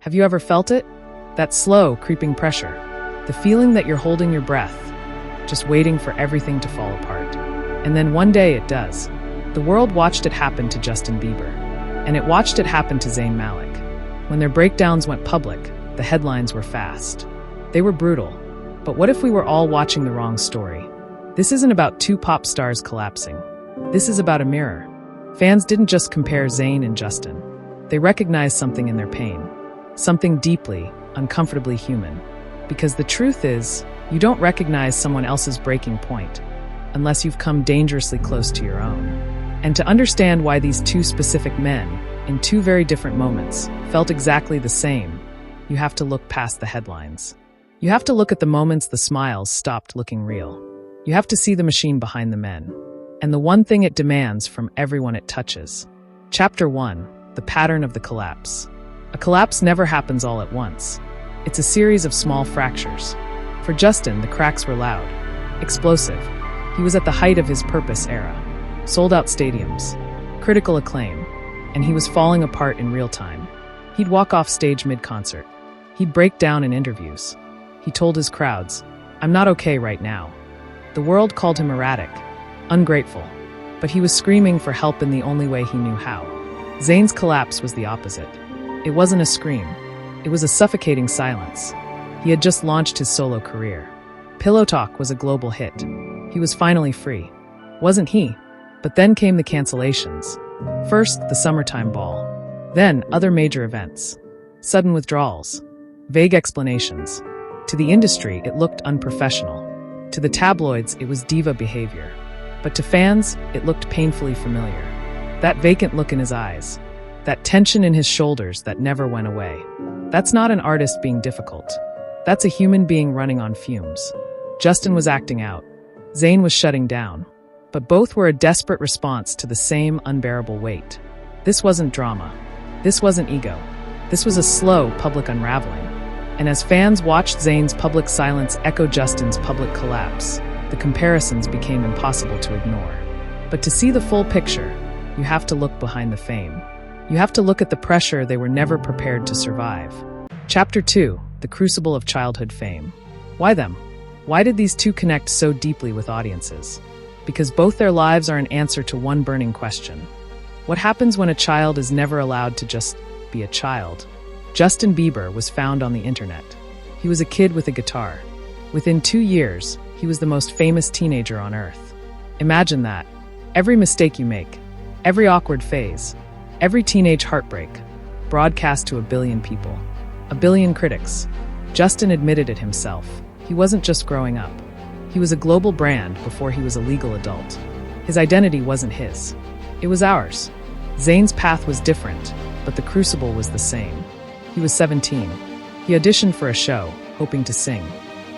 Have you ever felt it? That slow, creeping pressure. The feeling that you're holding your breath, just waiting for everything to fall apart. And then one day it does. The world watched it happen to Justin Bieber. And it watched it happen to Zayn Malik. When their breakdowns went public, the headlines were fast. They were brutal. But what if we were all watching the wrong story? This isn't about two pop stars collapsing. This is about a mirror. Fans didn't just compare Zayn and Justin. They recognized something in their pain. Something deeply, uncomfortably human. Because the truth is, you don't recognize someone else's breaking point unless you've come dangerously close to your own. And to understand why these two specific men, in two very different moments, felt exactly the same, you have to look past the headlines. You have to look at the moments the smiles stopped looking real. You have to see the machine behind the men. And the one thing it demands from everyone it touches. Chapter 1. The pattern of the collapse. A collapse never happens all at once. It's a series of small fractures. For Justin, the cracks were loud, explosive. He was at the height of his Purpose era. Sold-out stadiums, critical acclaim, and he was falling apart in real time. He'd walk off stage mid-concert. He'd break down in interviews. He told his crowds, "I'm not okay right now." The world called him erratic, ungrateful, but he was screaming for help in the only way he knew how. Zayn's collapse was the opposite. It wasn't a scream. It was a suffocating silence. He had just launched his solo career. Pillow Talk was a global hit. He was finally free. Wasn't he? But then came the cancellations. First, the summertime ball. Then, other major events. Sudden withdrawals. Vague explanations. To the industry, it looked unprofessional. To the tabloids, it was diva behavior. But to fans, it looked painfully familiar. That vacant look in his eyes. That tension in his shoulders that never went away. That's not an artist being difficult. That's a human being running on fumes. Justin was acting out. Zayn was shutting down. But both were a desperate response to the same unbearable weight. This wasn't drama. This wasn't ego. This was a slow, public unraveling. And as fans watched Zayn's public silence echo Justin's public collapse, the comparisons became impossible to ignore. But to see the full picture, you have to look behind the fame. You have to look at the pressure they were never prepared to survive. Chapter 2. The Crucible of Childhood Fame. Why them? Why did these two connect so deeply with audiences? Because both their lives are an answer to one burning question. What happens when a child is never allowed to just be a child? Justin Bieber was found on the internet. He was a kid with a guitar. Within 2 years, he was the most famous teenager on earth. Imagine that. Every mistake you make, every awkward phase, every teenage heartbreak, broadcast to 1 billion people. 1 billion critics. Justin admitted it himself. He wasn't just growing up. He was a global brand before he was a legal adult. His identity wasn't his. It was ours. Zayn's path was different, but the crucible was the same. He was 17. He auditioned for a show, hoping to sing.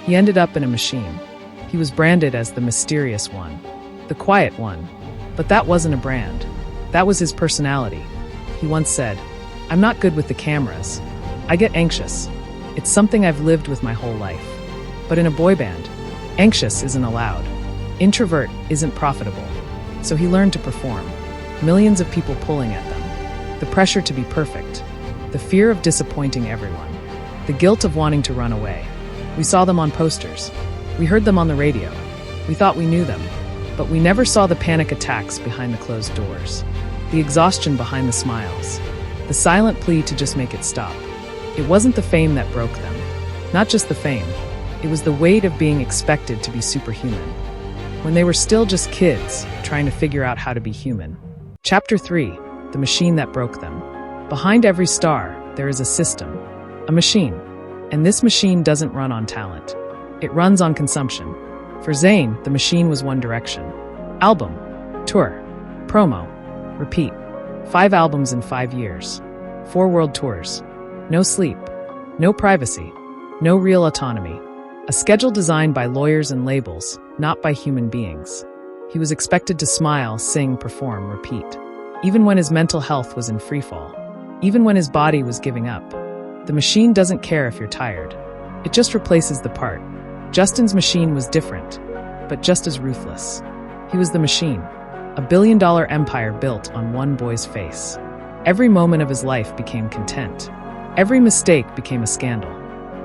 He ended up in a machine. He was branded as the mysterious one, the quiet one. But that wasn't a brand. That was his personality. He once said, "I'm not good with the cameras. I get anxious. It's something I've lived with my whole life." But in a boy band, anxious isn't allowed. Introvert isn't profitable. So he learned to perform. Millions of people pulling at them. The pressure to be perfect. The fear of disappointing everyone. The guilt of wanting to run away. We saw them on posters. We heard them on the radio. We thought we knew them. But we never saw the panic attacks behind the closed doors. The exhaustion behind the smiles. The silent plea to just make it stop. It wasn't the fame that broke them. Not just the fame. It was the weight of being expected to be superhuman. When they were still just kids, trying to figure out how to be human. Chapter 3. The machine that broke them. Behind every star, there is a system. A machine. And this machine doesn't run on talent. It runs on consumption. For Zayn, the machine was one direction. Album. Tour. Promo. Repeat. 5 albums in 5 years. 4 world tours. No sleep. No privacy. No real autonomy. A schedule designed by lawyers and labels, not by human beings. He was expected to smile, sing, perform, repeat. Even when his mental health was in freefall. Even when his body was giving up. The machine doesn't care if you're tired. It just replaces the part. Justin's machine was different, but just as ruthless. He was the machine. A billion-dollar empire built on one boy's face. Every moment of his life became content. Every mistake became a scandal.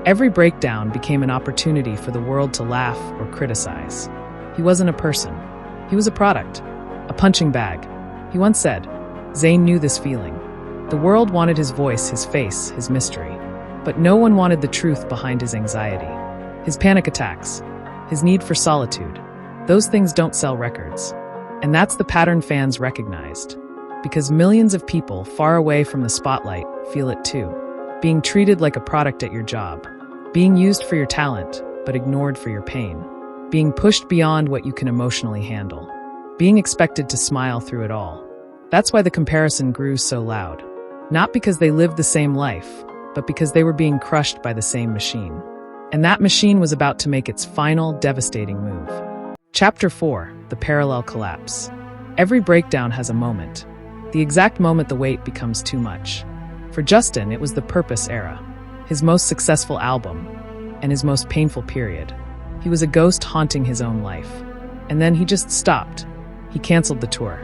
Every breakdown became an opportunity for the world to laugh or criticize. He wasn't a person. He was a product, a punching bag. He once said, Zayn knew this feeling. The world wanted his voice, his face, his mystery. But no one wanted the truth behind his anxiety, his panic attacks, his need for solitude. Those things don't sell records. And that's the pattern fans recognized. Because millions of people far away from the spotlight feel it too. Being treated like a product at your job. Being used for your talent, but ignored for your pain. Being pushed beyond what you can emotionally handle. Being expected to smile through it all. That's why the comparison grew so loud. Not because they lived the same life, but because they were being crushed by the same machine. And that machine was about to make its final, devastating move. Chapter 4: The Parallel Collapse. Every breakdown has a moment. The exact moment the weight becomes too much. For Justin, it was the Purpose era, his most successful album, and his most painful period. He was a ghost haunting his own life. And then he just stopped. He canceled the tour.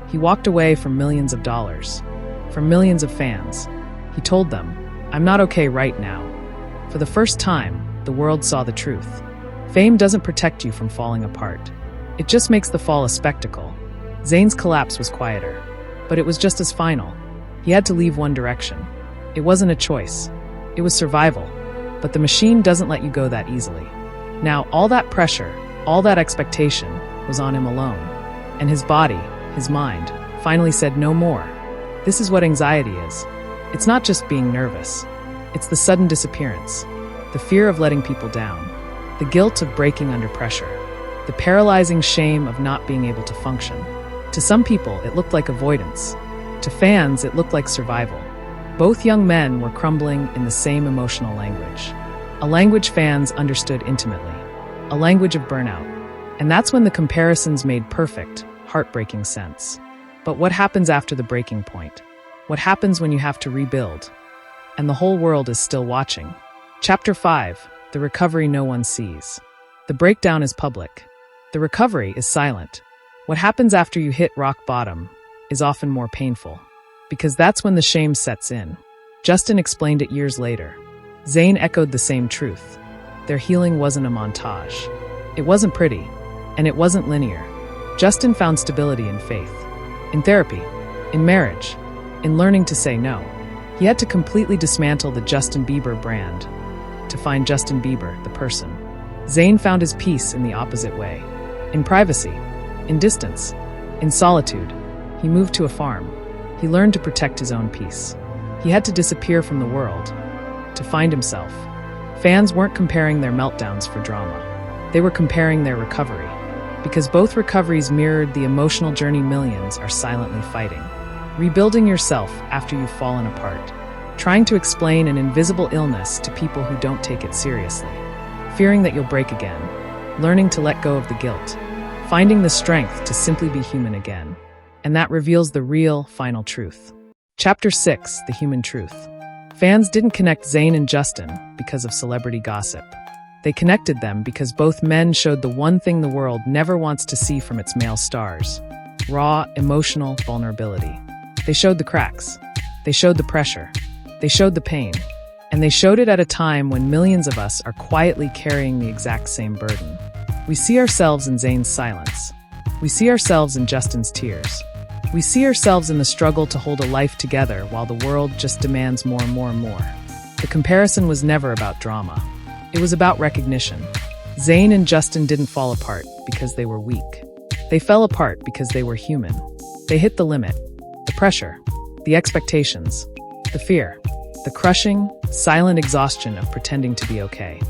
He walked away from millions of dollars, from millions of fans. He told them, I'm not okay right now. For the first time, the world saw the truth. Fame doesn't protect you from falling apart. It just makes the fall a spectacle. Zayn's collapse was quieter, but it was just as final. He had to leave one direction. It wasn't a choice. It was survival. But the machine doesn't let you go that easily. Now, all that pressure, all that expectation was on him alone. And his body, his mind, finally said no more. This is what anxiety is. It's not just being nervous. It's the sudden disappearance, the fear of letting people down, the guilt of breaking under pressure, the paralyzing shame of not being able to function. To some people, it looked like avoidance. To fans, it looked like survival. Both young men were crumbling in the same emotional language, a language fans understood intimately, a language of burnout. And that's when the comparisons made perfect, heartbreaking sense. But what happens after the breaking point? What happens when you have to rebuild? And the whole world is still watching. Chapter 5: The Recovery No One Sees. The breakdown is public. The recovery is silent. What happens after you hit rock bottom is often more painful, because that's when the shame sets in. Justin explained it years later. Zayn echoed the same truth. Their healing wasn't a montage. It wasn't pretty, and it wasn't linear. Justin found stability in faith, in therapy, in marriage, in learning to say no. He had to completely dismantle the Justin Bieber brand to find Justin Bieber, the person. Zayn found his peace in the opposite way. In privacy, in distance, in solitude. He moved to a farm. He learned to protect his own peace. He had to disappear from the world to find himself. Fans weren't comparing their meltdowns for drama. They were comparing their recovery, because both recoveries mirrored the emotional journey millions are silently fighting. Rebuilding yourself after you've fallen apart. Trying to explain an invisible illness to people who don't take it seriously. Fearing that you'll break again. Learning to let go of the guilt. Finding the strength to simply be human again. And that reveals the real, final truth. Chapter 6: The Human Truth. Fans didn't connect Zayn and Justin because of celebrity gossip. They connected them because both men showed the one thing the world never wants to see from its male stars: raw, emotional vulnerability. They showed the cracks. They showed the pressure. They showed the pain. And they showed it at a time when millions of us are quietly carrying the exact same burden. We see ourselves in Zayn's silence. We see ourselves in Justin's tears. We see ourselves in the struggle to hold a life together while the world just demands more and more and more. The comparison was never about drama. It was about recognition. Zayn and Justin didn't fall apart because they were weak. They fell apart because they were human. They hit the limit. The pressure, the expectations, the fear, the crushing, silent exhaustion of pretending to be okay.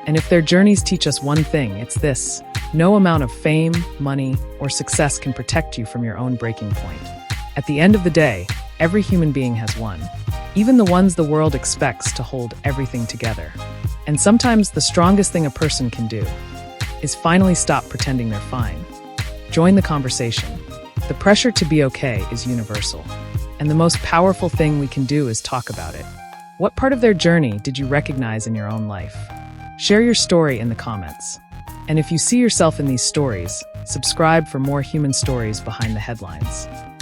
And if their journeys teach us one thing, it's this: no amount of fame, money, or success can protect you from your own breaking point. At the end of the day, every human being has one, even the ones the world expects to hold everything together. And sometimes the strongest thing a person can do is finally stop pretending they're fine. Join the conversation. The pressure to be okay is universal, and the most powerful thing we can do is talk about it. What part of their journey did you recognize in your own life? Share your story in the comments. And if you see yourself in these stories, subscribe for more human stories behind the headlines.